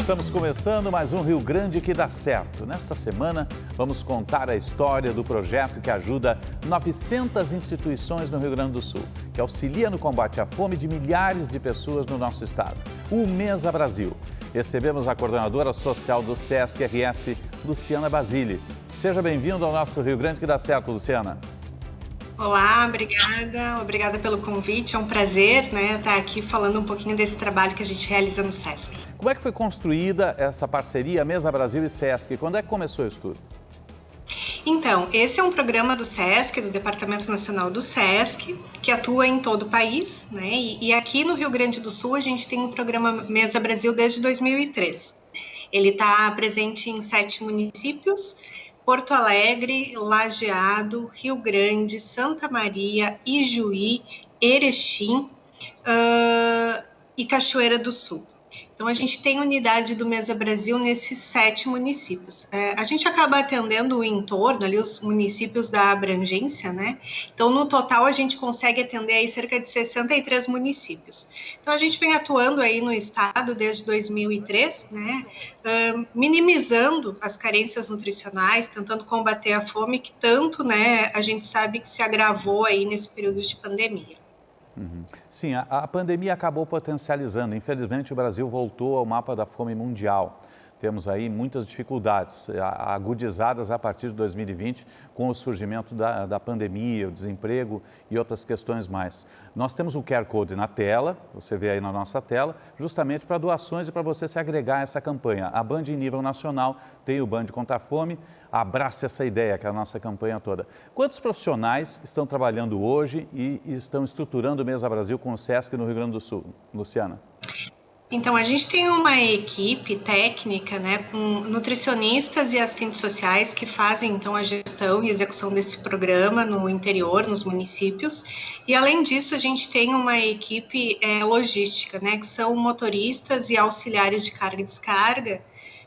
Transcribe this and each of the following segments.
Estamos começando mais um Rio Grande que dá certo. Nesta semana, vamos contar a história do projeto que ajuda 900 instituições no Rio Grande do Sul, que auxilia no combate à fome de milhares de pessoas no nosso estado. O Mesa Brasil. Recebemos a coordenadora social do SESC-RS, Luciana Basile. Seja bem-vindo ao nosso Rio Grande que dá certo, Luciana. Olá, obrigada pelo convite, é um prazer estar aqui falando um pouquinho desse trabalho que a gente realiza no SESC. Como é que foi construída essa parceria Mesa Brasil e SESC? Quando é que começou isso tudo? Então, esse é um programa do SESC, do Departamento Nacional do SESC, que atua em todo o país, né? E aqui no Rio Grande do Sul a gente tem o programa Mesa Brasil desde 2003. Ele está presente em 7 municípios: Porto Alegre, Lajeado, Rio Grande, Santa Maria, Ijuí, Erechim e Cachoeira do Sul. Então, a gente tem unidade do Mesa Brasil nesses 7 municípios. A gente acaba atendendo o entorno, ali os municípios da abrangência, né? Então, no total, a gente consegue atender aí cerca de 63 municípios. Então, a gente vem atuando aí no estado desde 2003, né? Minimizando as carências nutricionais, tentando combater a fome, que tanto, né, a gente sabe que se agravou aí nesse período de pandemia. Sim, a pandemia acabou potencializando. Infelizmente, o Brasil voltou ao mapa da fome mundial. Temos aí muitas dificuldades agudizadas a partir de 2020 com o surgimento da pandemia, o desemprego e outras questões mais. Nós temos um QR Code na tela, você vê aí na nossa tela, justamente para doações e para você se agregar a essa campanha. A Band em nível nacional tem o Band contra a Fome, abrace essa ideia, que é a nossa campanha toda. Quantos profissionais estão trabalhando hoje e estão estruturando o Mesa Brasil com o SESC no Rio Grande do Sul? Luciana. Então, a gente tem uma equipe técnica, né, com nutricionistas e assistentes sociais que fazem, então, a gestão e execução desse programa no interior, nos municípios. E, além disso, a gente tem uma equipe logística, né, que são motoristas e auxiliares de carga e descarga,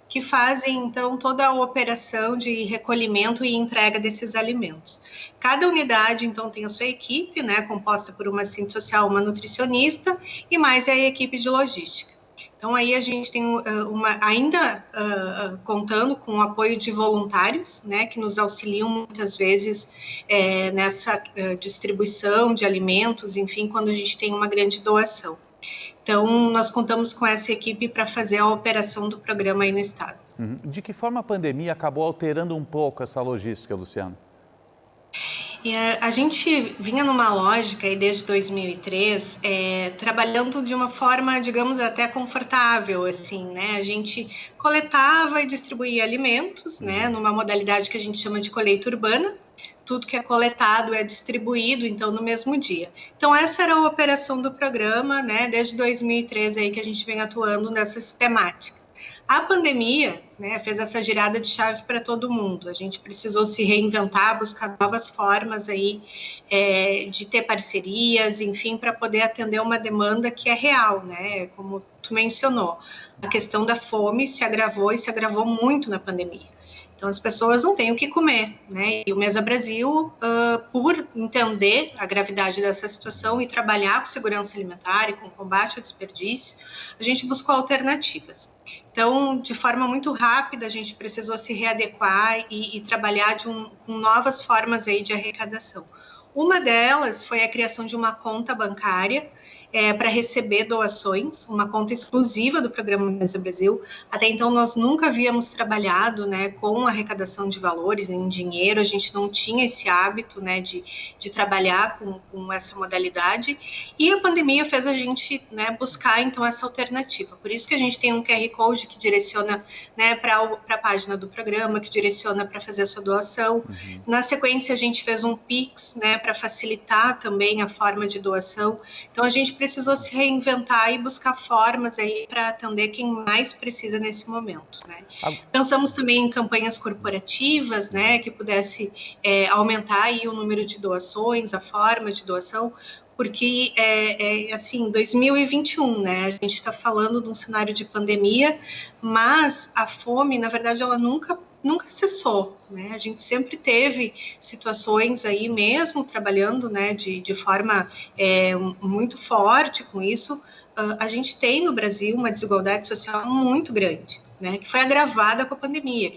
que fazem, então, toda a operação de recolhimento e entrega desses alimentos. Cada unidade, então, tem a sua equipe, né, composta por uma assistente social, uma nutricionista e mais a equipe de logística. Então, aí a gente tem ainda contando com o apoio de voluntários, né, que nos auxiliam muitas vezes nessa distribuição de alimentos, enfim, quando a gente tem uma grande doação. Então, nós contamos com essa equipe para fazer a operação do programa aí no estado. De que forma a pandemia acabou alterando um pouco essa logística, Luciano? A gente vinha numa lógica aí desde 2003, trabalhando de uma forma, digamos, até confortável, assim, né? A gente coletava e distribuía alimentos, né? Numa modalidade que a gente chama de colheita urbana. Tudo que é coletado é distribuído, então, no mesmo dia. Então, essa era a operação do programa, né? Desde 2013 aí que a gente vem atuando nessa sistemática. A pandemia, né, fez essa girada de chave para todo mundo. A gente precisou se reinventar, buscar novas formas aí de ter parcerias, enfim, para poder atender uma demanda que é real, né? Como tu mencionou, a questão da fome se agravou e se agravou muito na pandemia. Então, as pessoas não têm o que comer, né? E o Mesa Brasil, por entender a gravidade dessa situação e trabalhar com segurança alimentar e com combate ao desperdício, a gente buscou alternativas. Então, de forma muito rápida, a gente precisou se readequar e trabalhar com novas formas aí de arrecadação. Uma delas foi a criação de uma conta bancária para receber doações, uma conta exclusiva do programa Mesa Brasil. Até então, nós nunca havíamos trabalhado, né, com arrecadação de valores em dinheiro, a gente não tinha esse hábito, né, de trabalhar com essa modalidade, e a pandemia fez a gente, né, buscar, então, essa alternativa. Por isso que a gente tem um QR Code que direciona, né, para a página do programa, que direciona para fazer a sua doação. Na sequência, a gente fez um Pix, né, para facilitar também a forma de doação. Então, a gente precisou se reinventar e buscar formas aí para atender quem mais precisa nesse momento, né? Pensamos também em campanhas corporativas, né, que pudesse aumentar aí o número de doações, a forma de doação, porque assim, 2021, né, a gente está falando de um cenário de pandemia, mas a fome, na verdade, ela nunca cessou, né? A gente sempre teve situações aí, mesmo trabalhando, né, de forma muito forte com isso, a gente tem no Brasil uma desigualdade social muito grande, né, que foi agravada com a pandemia,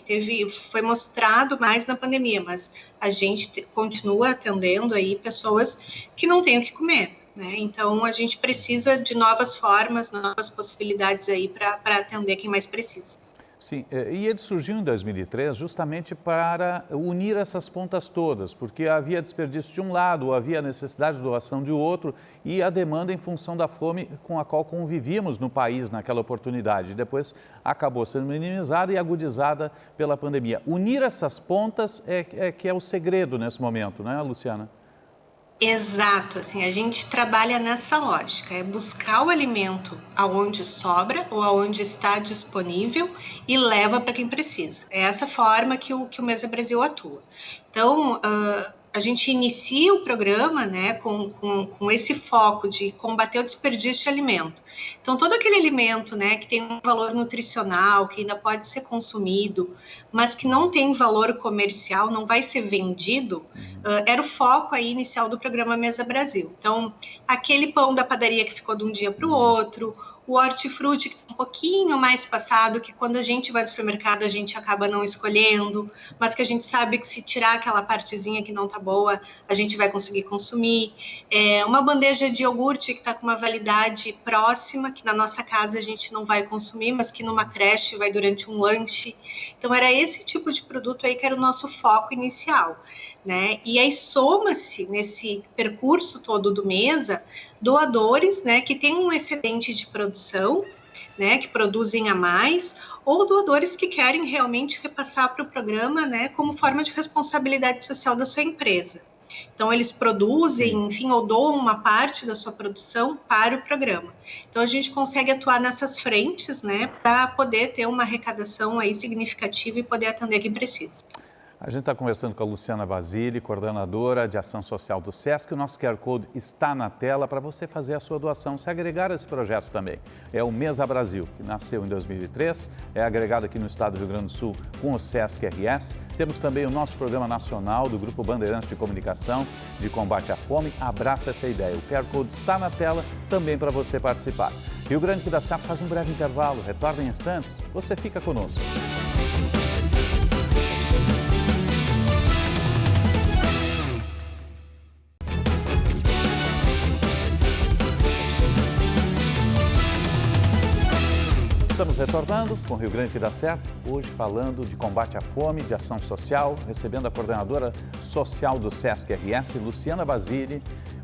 foi mostrado mais na pandemia, mas a gente continua atendendo aí pessoas que não têm o que comer, né? Então a gente precisa de novas formas, novas possibilidades aí para atender quem mais precisa. Sim, e ele surgiu em 2003 justamente para unir essas pontas todas, porque havia desperdício de um lado, havia necessidade de doação de outro e a demanda em função da fome com a qual convivíamos no país naquela oportunidade. Depois acabou sendo minimizada e agudizada pela pandemia. Unir essas pontas que é o segredo nesse momento, né, Luciana? Exato, assim, a gente trabalha nessa lógica, é buscar o alimento aonde sobra ou aonde está disponível e leva para quem precisa. É essa forma que o Mesa Brasil atua. Então, a gente inicia o programa, né, com esse foco de combater o desperdício de alimento. Então, todo aquele alimento, né, que tem um valor nutricional, que ainda pode ser consumido, mas que não tem valor comercial, não vai ser vendido, era o foco aí inicial do programa Mesa Brasil. Então, aquele pão da padaria que ficou de um dia para o outro, o hortifruti que está um pouquinho mais passado, que quando a gente vai no supermercado a gente acaba não escolhendo, mas que a gente sabe que se tirar aquela partezinha que não está boa, a gente vai conseguir consumir. Uma bandeja de iogurte que está com uma validade próxima, que na nossa casa a gente não vai consumir, mas que numa creche vai durante um lanche. Então, era esse tipo de produto aí que era o nosso foco inicial, né? E aí soma-se nesse percurso todo do Mesa doadores, né, que têm um excedente de produção, né, que produzem a mais, ou doadores que querem realmente repassar para o programa, né, como forma de responsabilidade social da sua empresa. Então, eles produzem, enfim, ou doam uma parte da sua produção para o programa. Então, a gente consegue atuar nessas frentes, né, para poder ter uma arrecadação aí significativa e poder atender quem precisa. A gente está conversando com a Luciana Basile, coordenadora de ação social do SESC. O nosso QR Code está na tela para você fazer a sua doação, se agregar a esse projeto também. É o Mesa Brasil, que nasceu em 2003, é agregado aqui no estado do Rio Grande do Sul com o SESC RS. Temos também o nosso programa nacional do Grupo Bandeirantes de Comunicação de Combate à Fome. Abraça essa ideia. O QR Code está na tela também para você participar. Rio Grande que dá certo faz um breve intervalo, retorna em instantes. Você fica conosco. Estamos retornando com o Rio Grande que dá certo, hoje falando de combate à fome, de ação social, recebendo a coordenadora social do SESC RS, Luciana Basile.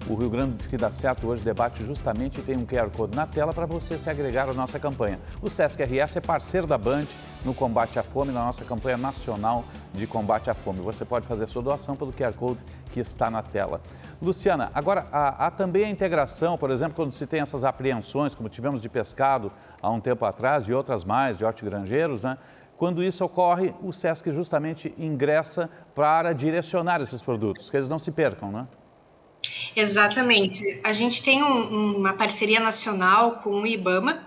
O Rio Grande que dá certo hoje debate justamente e tem um QR Code na tela para você se agregar à nossa campanha. O SESC RS é parceiro da Band no combate à fome, na nossa campanha nacional de combate à fome. Você pode fazer sua doação pelo QR Code que está na tela. Luciana, agora há também a integração, por exemplo, quando se tem essas apreensões, como tivemos de pescado há um tempo atrás, e outras mais, de hortigranjeiros, né? Quando isso ocorre, o SESC justamente ingressa para direcionar esses produtos, que eles não se percam, né? Exatamente. A gente tem uma parceria nacional com o IBAMA,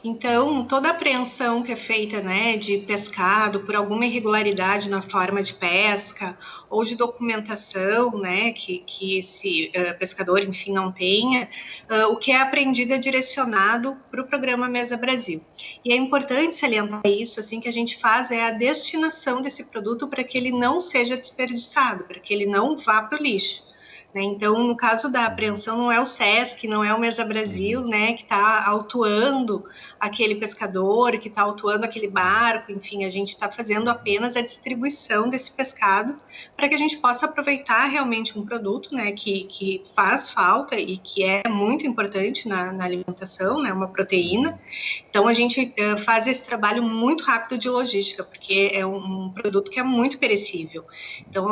então toda apreensão que é feita, né, de pescado por alguma irregularidade na forma de pesca ou de documentação, né, que esse pescador, enfim, não tenha, o que é apreendido é direcionado para o programa Mesa Brasil. E é importante salientar isso, assim, que a gente faz é a destinação desse produto para que ele não seja desperdiçado, para que ele não vá para o lixo. Então, no caso da apreensão, não é o SESC, não é o Mesa Brasil, né, que está autuando aquele pescador, que está autuando aquele barco, enfim, a gente está fazendo apenas a distribuição desse pescado para que a gente possa aproveitar realmente um produto, né, que faz falta e que é muito importante na alimentação, né, uma proteína. Então, a gente faz esse trabalho muito rápido de logística, porque é um produto que é muito perecível. Então,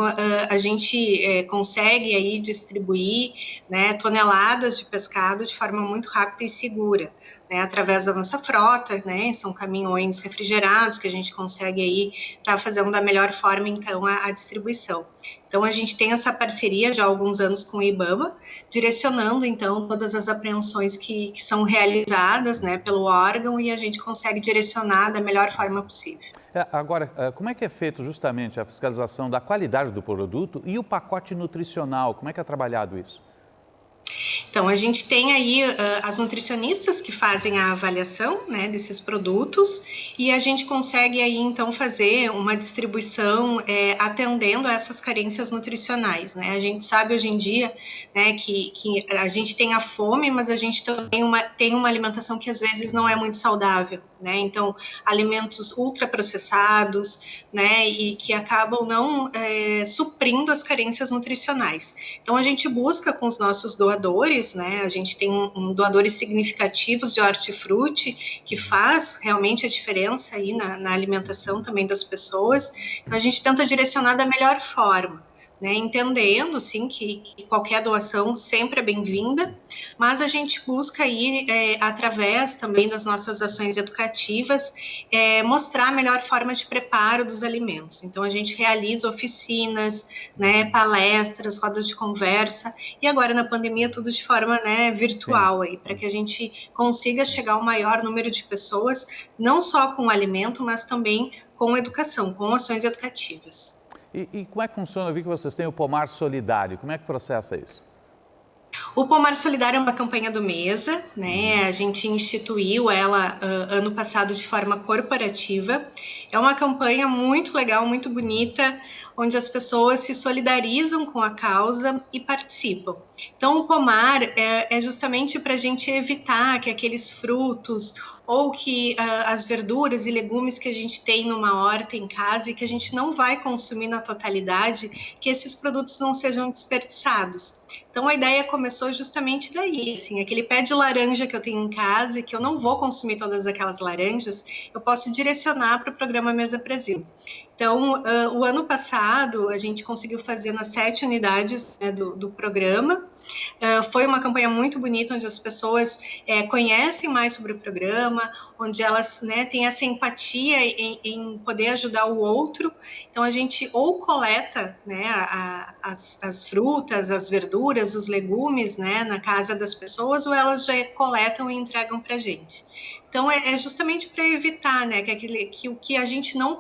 a gente consegue aí distribuir, né, toneladas de pescado de forma muito rápida e segura, né, através da nossa frota, né, são caminhões refrigerados que a gente consegue aí estar fazendo da melhor forma, então, a distribuição. Então, a gente tem essa parceria já há alguns anos com o IBAMA, direcionando, então, todas as apreensões que são realizadas, né, pelo órgão e a gente consegue direcionar da melhor forma possível. Agora, como é que é feito justamente a fiscalização da qualidade do produto e o pacote nutricional? Como é que é trabalhado isso? Então, a gente tem aí as nutricionistas que fazem a avaliação, né, desses produtos, e a gente consegue aí, então, fazer uma distribuição atendendo a essas carências nutricionais, né? A gente sabe hoje em dia, né, que a gente tem a fome, mas a gente também tem uma alimentação que às vezes não é muito saudável, né? Então, alimentos ultraprocessados, né, e que acabam não suprindo as carências nutricionais. Então, a gente busca com os nossos doadores, né? A gente tem doadores significativos de hortifruti que faz realmente a diferença aí na alimentação também das pessoas. Então, a gente tenta direcionar da melhor forma, né, entendendo, sim, que qualquer doação sempre é bem-vinda, mas a gente busca aí, através também das nossas ações educativas, mostrar a melhor forma de preparo dos alimentos. Então, a gente realiza oficinas, né, palestras, rodas de conversa, e agora na pandemia tudo de forma, né, virtual, aí, para que a gente consiga chegar ao maior número de pessoas, não só com o alimento, mas também com educação, com ações educativas. E como é que funciona? Eu vi que vocês têm o Pomar Solidário. Como é que processa isso? O Pomar Solidário é uma campanha do Mesa, né? A gente instituiu ela ano passado de forma corporativa. É uma campanha muito legal, muito bonita, onde as pessoas se solidarizam com a causa e participam. Então, o Pomar é justamente para a gente evitar que aqueles frutos ou que as verduras e legumes que a gente tem numa horta em casa e que a gente não vai consumir na totalidade, que esses produtos não sejam desperdiçados. Então, a ideia começou justamente daí, assim, aquele pé de laranja que eu tenho em casa e que eu não vou consumir todas aquelas laranjas, eu posso direcionar para o programa Mesa Brasil. Então, o ano passado, a gente conseguiu fazer nas 7 unidades, né, do programa. Foi uma campanha muito bonita, onde as pessoas conhecem mais sobre o programa, onde elas, né, têm essa empatia em poder ajudar o outro. Então, a gente ou coleta, né, as frutas, as verduras, os legumes, né, na casa das pessoas, ou elas já coletam e entregam para a gente. Então, é justamente para evitar, né, que o que a gente não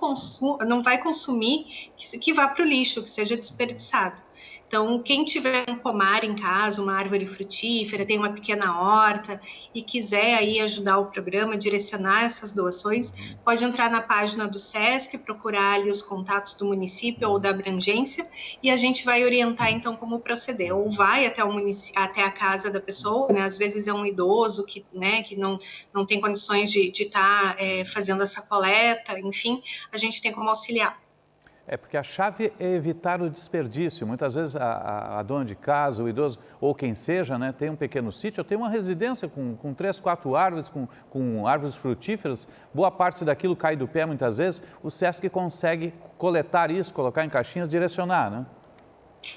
vai consumir, que vá para o lixo, que seja desperdiçado. Então, quem tiver um pomar em casa, uma árvore frutífera, tem uma pequena horta e quiser aí ajudar o programa, direcionar essas doações, pode entrar na página do SESC, procurar ali os contatos do município ou da abrangência e a gente vai orientar então como proceder. Ou vai até até a casa da pessoa, né? Às vezes é um idoso que, né, que não tem condições de estar fazendo essa coleta, enfim, a gente tem como auxiliar. É porque a chave é evitar o desperdício. Muitas vezes a dona de casa, o idoso, ou quem seja, né, tem um pequeno sítio, ou tem uma residência com 3, 4 árvores, com árvores frutíferas. Boa parte daquilo cai do pé muitas vezes. O SESC consegue coletar isso, colocar em caixinhas, direcionar, né?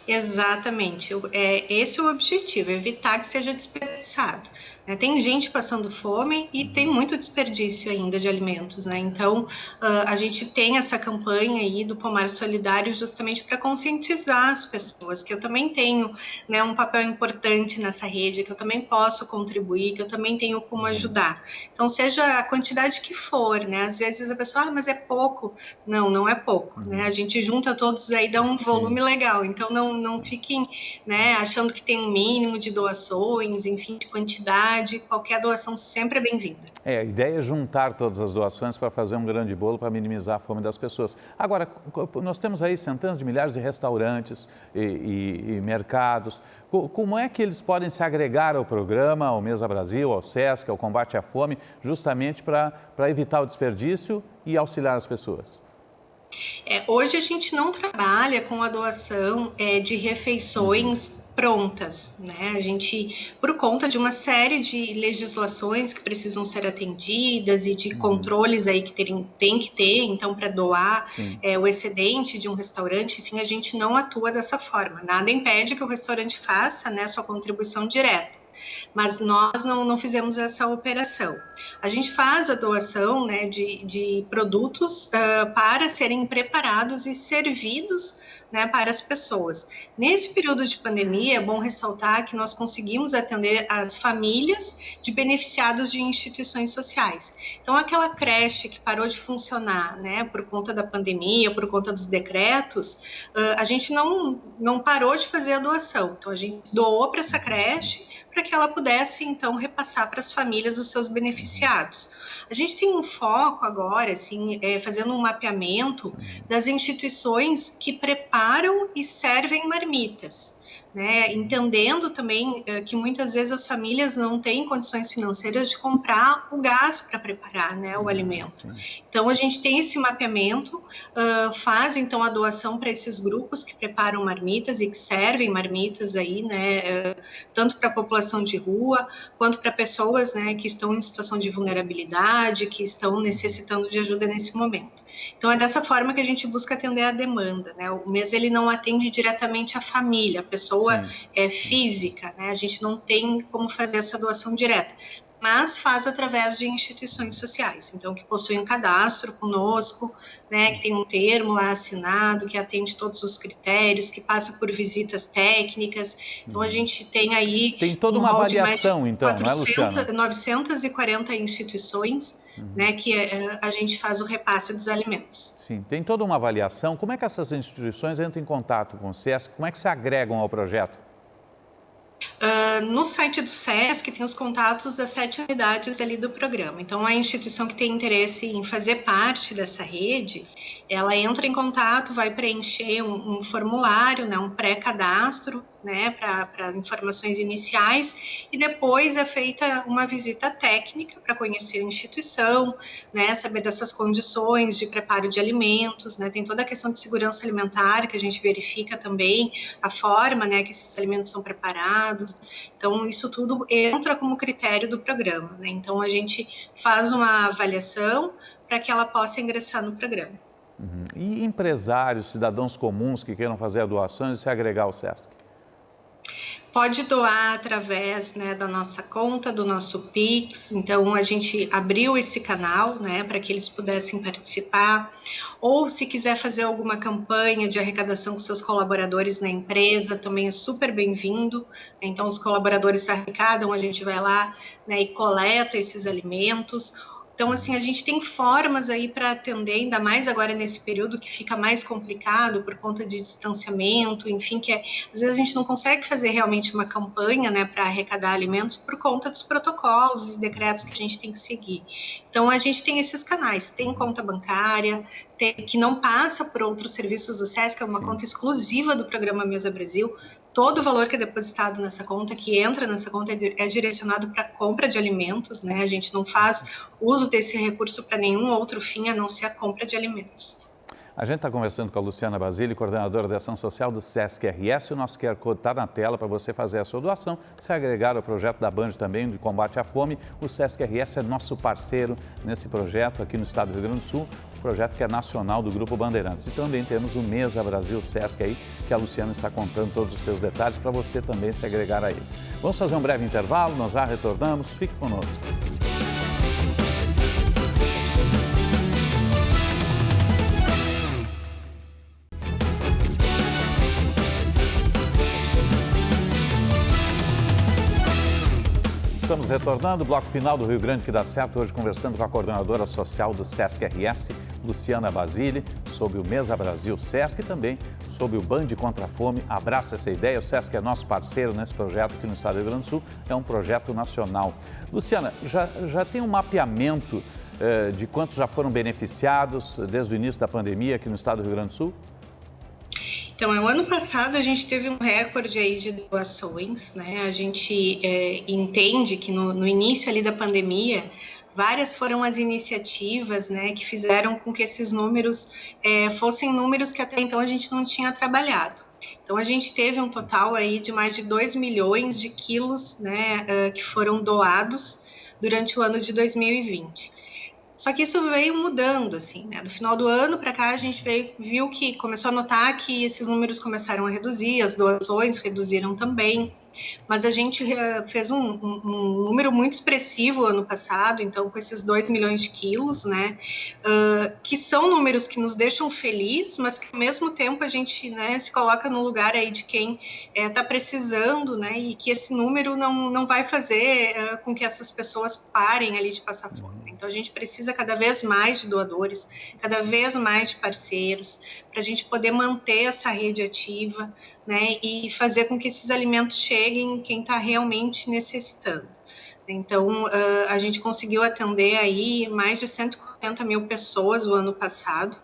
Exatamente, esse é o objetivo, evitar que seja desperdiçado. Né? Tem gente passando fome e tem muito desperdício ainda de alimentos, né? Então, a gente tem essa campanha aí do Pomar Solidário justamente para conscientizar as pessoas que eu também tenho, né, um papel importante nessa rede, que eu também posso contribuir, que eu também tenho como ajudar. Então, seja a quantidade que for, né? Às vezes a pessoa, mas é pouco. Não é pouco, né? A gente junta todos aí, dá um volume legal. Então, não fiquem, né, achando que tem um mínimo de doações, enfim, de quantidade. Qualquer doação sempre é bem-vinda. A ideia é juntar todas as doações para fazer um grande bolo para minimizar a fome das pessoas. Agora, nós temos aí centenas de milhares de restaurantes e mercados. Como é que eles podem se agregar ao programa, ao Mesa Brasil, ao SESC, ao combate à fome, justamente para evitar o desperdício e auxiliar as pessoas? Hoje a gente não trabalha com a doação de refeições prontas, né? A gente, por conta de uma série de legislações que precisam ser atendidas e de controles aí que tem que ter, então, para doar o excedente de um restaurante, enfim, a gente não atua dessa forma. Nada impede que o restaurante faça, né, sua contribuição direta. Mas nós não fizemos essa operação. A gente faz a doação, né, de produtos para serem preparados e servidos, né, para as pessoas. Nesse período de pandemia, é bom ressaltar que nós conseguimos atender as famílias de beneficiados de instituições sociais. Então, aquela creche que parou de funcionar, né, por conta da pandemia, por conta dos decretos, a gente não parou de fazer a doação. Então, a gente doou para essa creche para que ela pudesse, então, repassar para as famílias os seus beneficiados. A gente tem um foco agora, assim, fazendo um mapeamento das instituições que preparam e servem marmitas, né? Entendendo também que muitas vezes as famílias não têm condições financeiras de comprar o gás para preparar, né, o alimento. Sim. Então, a gente tem esse mapeamento, faz então a doação para esses grupos que preparam marmitas e que servem marmitas aí, né, tanto para a população de rua, quanto para pessoas, né, que estão em situação de vulnerabilidade, que estão necessitando de ajuda nesse momento. Então, é dessa forma que a gente busca atender a demanda, né? O MES, ele não atende diretamente a família, a pessoa é física, né? A gente não tem como fazer essa doação direta, mas faz através de instituições sociais, então, que possuem um cadastro conosco, né, que tem um termo lá assinado, que atende todos os critérios, que passa por visitas técnicas. Então, a gente tem aí Tem toda um uma rol de mais de avaliação, então, não é, Luciana? 940 instituições, né, que a gente faz o repasse dos alimentos. Sim, tem toda uma avaliação. Como é que essas instituições entram em contato com o SESC? Como é que se agregam ao projeto? No site do SESC tem os contatos das 7 unidades ali do programa. Então, a instituição que tem interesse em fazer parte dessa rede, ela entra em contato, vai preencher um formulário, né, um pré-cadastro, né, para informações iniciais, e depois é feita uma visita técnica para conhecer a instituição, né, saber dessas condições de preparo de alimentos, né, tem toda a questão de segurança alimentar que a gente verifica também, a forma, né, que esses alimentos são preparados. Então, isso tudo entra como critério do programa, né? Então, a gente faz uma avaliação para que ela possa ingressar no programa. E empresários, cidadãos comuns que queiram fazer doações e se agregar ao SESC? Pode doar através, né, da nossa conta, do nosso Pix. Então, a gente abriu esse canal, né, para que eles pudessem participar. Ou, se quiser fazer alguma campanha de arrecadação com seus colaboradores na empresa, também é super bem-vindo. Então, os colaboradores arrecadam, a gente vai lá, né, e coleta esses alimentos. Então, assim, a gente tem formas aí para atender, ainda mais agora nesse período que fica mais complicado por conta de distanciamento, enfim, que às vezes a gente não consegue fazer realmente uma campanha, né, para arrecadar alimentos por conta dos protocolos e decretos que a gente tem que seguir. Então, a gente tem esses canais, tem conta bancária, que não passa por outros serviços do SESC, é uma conta exclusiva do programa Mesa Brasil. Todo o valor que é depositado nessa conta, que entra nessa conta, é direcionado para compra de alimentos, né? A gente não faz uso desse recurso para nenhum outro fim, a não ser a compra de alimentos. A gente está conversando com a Luciana Basile, coordenadora de ação social do SESC-RS. O nosso QR Code está na tela para você fazer a sua doação. Se agregar ao projeto da Band também de combate à fome, o SESC-RS é nosso parceiro nesse projeto aqui no estado do Rio Grande do Sul, um projeto que é nacional do Grupo Bandeirantes. E também temos o Mesa Brasil SESC aí, que a Luciana está contando todos os seus detalhes para você também se agregar a ele. Vamos fazer um breve intervalo, nós já retornamos. Fique conosco. Estamos retornando, o bloco final do Rio Grande que dá certo, hoje conversando com a coordenadora social do SESC-RS, Luciana Basile, sobre o Mesa Brasil SESC e também sobre o Band contra a Fome. Abraça essa ideia, o SESC é nosso parceiro nesse projeto aqui no estado do Rio Grande do Sul, é um projeto nacional. Luciana, já tem um mapeamento de quantos já foram beneficiados desde o início da pandemia aqui no estado do Rio Grande do Sul? Então, o ano passado a gente teve um recorde aí de doações, né? A gente entende que no início ali da pandemia, várias foram as iniciativas, né, que fizeram com que esses números fossem números que até então a gente não tinha trabalhado. Então, a gente teve um total aí de mais de 2 milhões de quilos, né, que foram doados durante o ano de 2020. Só que isso veio mudando, assim, né? Do final do ano para cá, a gente viu que começou a notar que esses números começaram a reduzir, as doações reduziram também, mas a gente fez um número muito expressivo ano passado, então, com esses 2 milhões de quilos, né? Que são números que nos deixam felizes, mas que, ao mesmo tempo, a gente, né, se coloca no lugar aí de quem está precisando, né? E que esse número não vai fazer com que essas pessoas parem ali de passar fome. Então, a gente precisa cada vez mais de doadores, cada vez mais de parceiros, para a gente poder manter essa rede ativa, né, e fazer com que esses alimentos cheguem em quem está realmente necessitando. Então, a gente conseguiu atender aí mais de 140 mil pessoas o ano passado,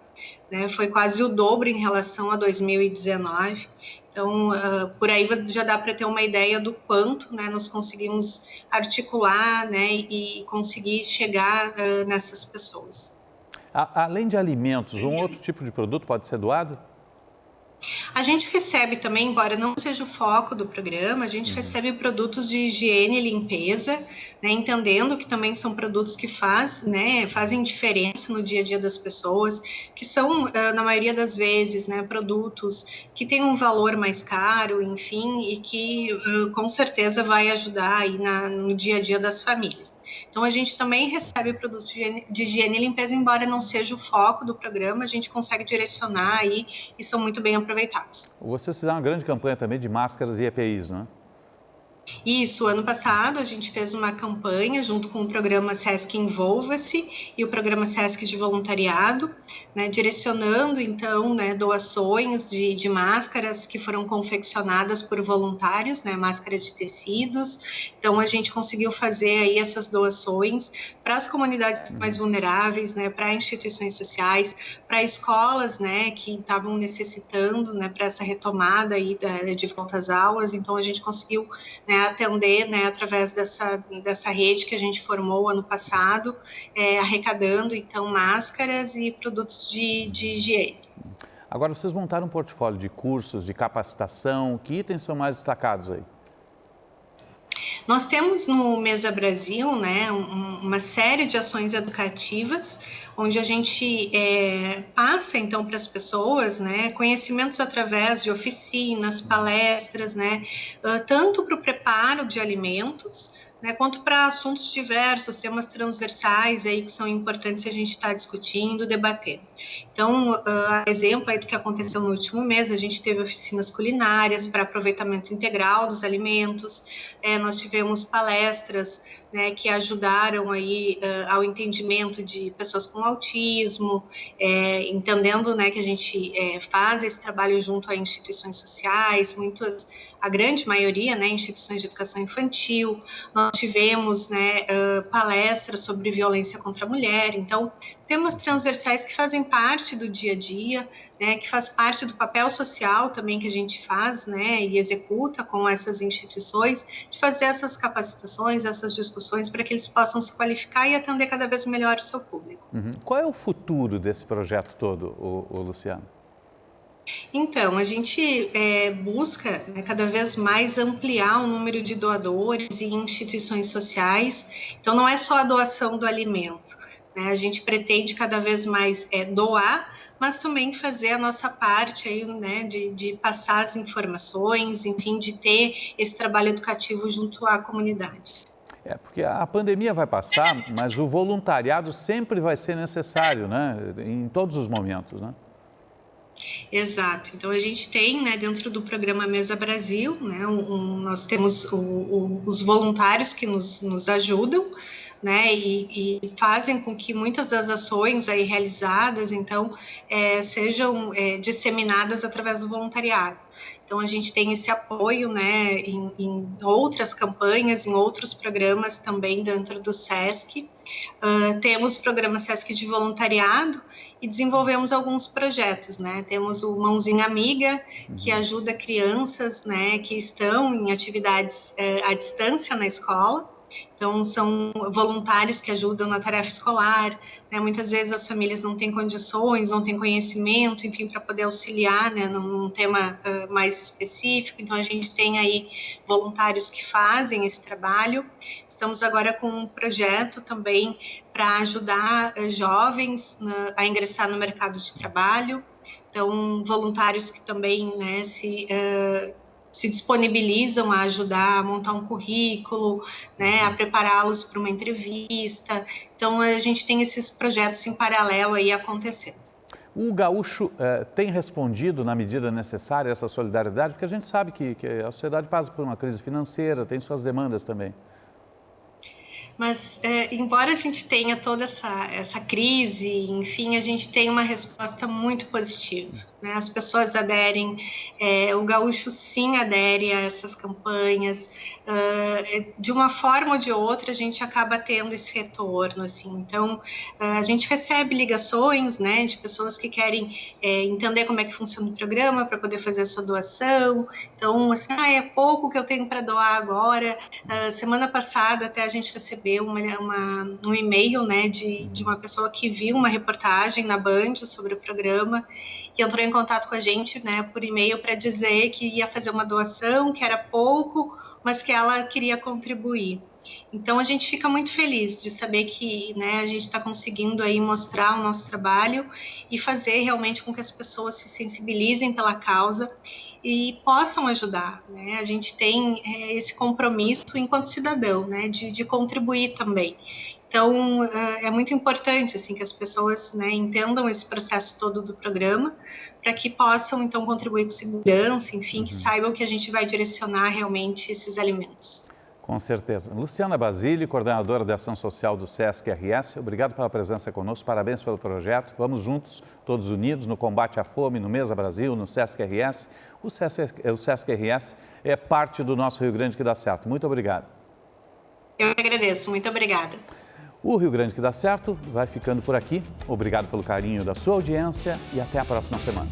né? Foi quase o dobro em relação a 2019. Então, por aí já dá para ter uma ideia do quanto, né, nós conseguimos articular, né, e conseguir chegar nessas pessoas. Além de alimentos, um outro tipo de produto pode ser doado? A gente recebe também, embora não seja o foco do programa, a gente recebe produtos de higiene e limpeza, né, entendendo que também são produtos que fazem diferença no dia a dia das pessoas, que são, na maioria das vezes, né, produtos que têm um valor mais caro, enfim, e que com certeza vai ajudar aí no dia a dia das famílias. Então, a gente também recebe produtos de higiene e limpeza, embora não seja o foco do programa, a gente consegue direcionar aí e são muito bem aproveitados. Vocês fizeram uma grande campanha também de máscaras e EPIs, não é? Isso, ano passado a gente fez uma campanha junto com o programa Sesc Envolva-se e o programa Sesc de Voluntariado, né, direcionando então, né, doações de máscaras que foram confeccionadas por voluntários, né, máscaras de tecidos. Então a gente conseguiu fazer aí essas doações para as comunidades mais vulneráveis, né, para instituições sociais, para escolas, né, que estavam necessitando, né, para essa retomada aí de volta às aulas. Então a gente conseguiu, né, atender, né, através dessa rede que a gente formou ano passado, arrecadando, então, máscaras e produtos de higiene. Agora, vocês montaram um portfólio de cursos, de capacitação, que itens são mais destacados aí? Nós temos no Mesa Brasil, né, uma série de ações educativas, onde a gente passa, então, para as pessoas, né, conhecimentos através de oficinas, palestras, né, tanto para o preparo de alimentos, né, quanto para assuntos diversos, temas transversais aí que são importantes a gente estar discutindo, debatendo. Então, exemplo aí do que aconteceu no último mês, a gente teve oficinas culinárias para aproveitamento integral dos alimentos, nós tivemos palestras, né, que ajudaram aí ao entendimento de pessoas com autismo, entendendo, né, que a gente faz esse trabalho junto a instituições sociais, a grande maioria, né, instituições de educação infantil. Nós tivemos, né, palestras sobre violência contra a mulher. Então, temas transversais que fazem parte do dia a dia, né, que faz parte do papel social também que a gente faz, né, e executa com essas instituições, de fazer essas capacitações, essas discussões, para que eles possam se qualificar e atender cada vez melhor o seu público. Qual é o futuro desse projeto todo, Luciano? Então, a gente busca, né, cada vez mais ampliar o número de doadores e instituições sociais. Então, não é só a doação do alimento, né? A gente pretende cada vez mais doar, mas também fazer a nossa parte aí, né, de passar as informações, enfim, de ter esse trabalho educativo junto à comunidade. Porque a pandemia vai passar, mas o voluntariado sempre vai ser necessário, né? Em todos os momentos, né? Exato. Então, a gente tem, né, dentro do programa Mesa Brasil, né, nós temos os voluntários que nos ajudam, né, e fazem com que muitas das ações aí realizadas, então, sejam disseminadas através do voluntariado. Então, a gente tem esse apoio, né, em outras campanhas, em outros programas também dentro do SESC. Temos o programa SESC de voluntariado e desenvolvemos alguns projetos, né? Temos o Mãozinha Amiga, que ajuda crianças, né, que estão em atividades à distância na escola. Então, são voluntários que ajudam na tarefa escolar, né? Muitas vezes as famílias não têm condições, não têm conhecimento, enfim, para poder auxiliar, né, num tema mais específico. Então, a gente tem aí voluntários que fazem esse trabalho. Estamos agora com um projeto também para ajudar jovens a ingressar no mercado de trabalho. Então, voluntários que também, né, se disponibilizam a ajudar a montar um currículo, né, a prepará-los para uma entrevista. Então, a gente tem esses projetos em paralelo aí acontecendo. O gaúcho tem respondido na medida necessária essa solidariedade? Porque a gente sabe que a sociedade passa por uma crise financeira, tem suas demandas também. Mas, embora a gente tenha toda essa crise, enfim, a gente tem uma resposta muito positiva, né? As pessoas aderem, o gaúcho sim adere a essas campanhas, de uma forma ou de outra a gente acaba tendo esse retorno, assim. Então, a gente recebe ligações, né, de pessoas que querem entender como é que funciona o programa para poder fazer a sua doação. Então, assim, é pouco que eu tenho para doar agora. Semana passada até a gente recebeu um e-mail, né, de uma pessoa que viu uma reportagem na Band sobre o programa e entrou em contato com a gente, né, por e-mail para dizer que ia fazer uma doação, que era pouco, mas que ela queria contribuir. Então a gente fica muito feliz de saber que, né, a gente está conseguindo aí mostrar o nosso trabalho e fazer realmente com que as pessoas se sensibilizem pela causa e possam ajudar, né? A gente tem esse compromisso enquanto cidadão, né, de contribuir também. Então, é muito importante, assim, que as pessoas, né, entendam esse processo todo do programa, para que possam, então, contribuir com segurança, enfim, que saibam que a gente vai direcionar realmente esses alimentos. Com certeza. Luciana Basile, coordenadora de Ação Social do SESC-RS, obrigado pela presença conosco, parabéns pelo projeto. Vamos juntos, todos unidos, no combate à fome, no Mesa Brasil, no SESC-RS. O SESC-RS é parte do nosso Rio Grande que dá certo. Muito obrigado. Eu agradeço, muito obrigada. O Rio Grande que dá certo vai ficando por aqui. Obrigado pelo carinho da sua audiência e até a próxima semana.